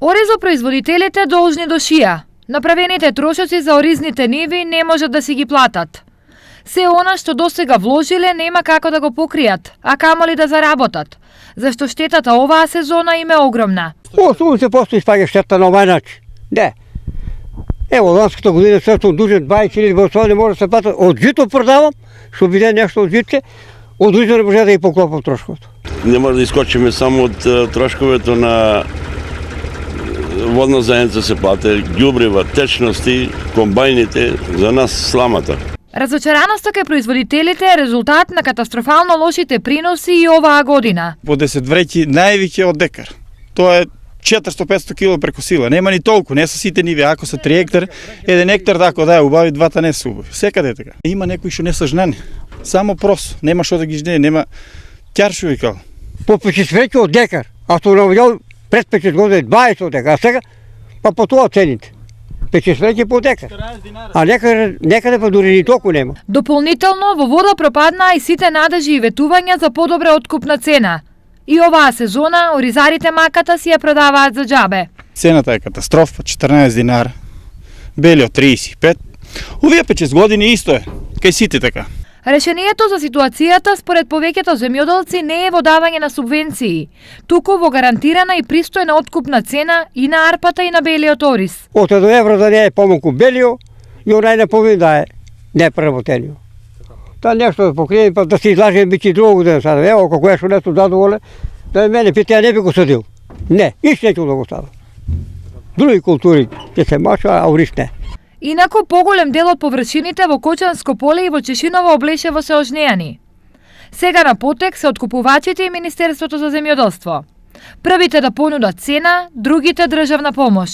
Оризопроизводителите должни до шија. Направените трошоци за оризните ниви не можат да си ги платат. Се она што досега вложиле нема како да го покријат, а камоли да заработат, зашто штетата оваа сезона им е огромна. Се постои спаѓа штета на овај начин. Не. Ево, ланската година се сум дужен 20.000 босови, не може да се плати. Од жито продавам, што биде нешто од житце, од жито не може да ги поклопам трошковото. Не може да искочиме само од трошковето на водна заедница се плате, ѓубрива, течности, комбајните, за нас сламата. Разочараноста кај производителите е резултат на катастрофално лошите приноси и оваа година. По 10 вреќи највеќе од декар. Тоа е 400-500 кг преку сила. Нема ни толку, не са сите ниви. Ако са 3 хектар, 1 хектар тако да е убави, двата не се убави. Секаде е така. Има некои што не са жнани. Само прос, нема што да ги жне, нема ќаршови кал. По 50 вреќи од декар, а што навидел пред 50 години 20 од декар, а сега па по тоа цените. 50 вреќи по декар. А некаде па дури ни толку нема. Дополнително во вода пропаднаа и сите надежи и ветувања за подобра откупна цена. И оваа сезона оризарите маката си ја продаваат за џабе. Цената е катастрофа, 14 динара. Белиот 35. Овие 5 години исто е, кај сите така. Решението за ситуацијата според повеќето земјоделци не е во давање на субвенции, туку во гарантирана и пристојна откупна цена и на арпата и на белиот ориз. Од 1 евро да не е помалку белио и онај не половина да е непреработенио. Та нешто да покрием, па да се излажем бичи друго година сада. Ево, како е што нешто задоволе, да мене пита, ја не би го садил. Не, иш не ќе да го сада. Други култури ќе се мача, а ориз не. Инаку поголем дел од површините во Кочанско поле и во Чешиново облешево се ожнеани. Сега на потек се откупувачите и Министерството за земјоделство. Првите да понудат цена, другите државна помош.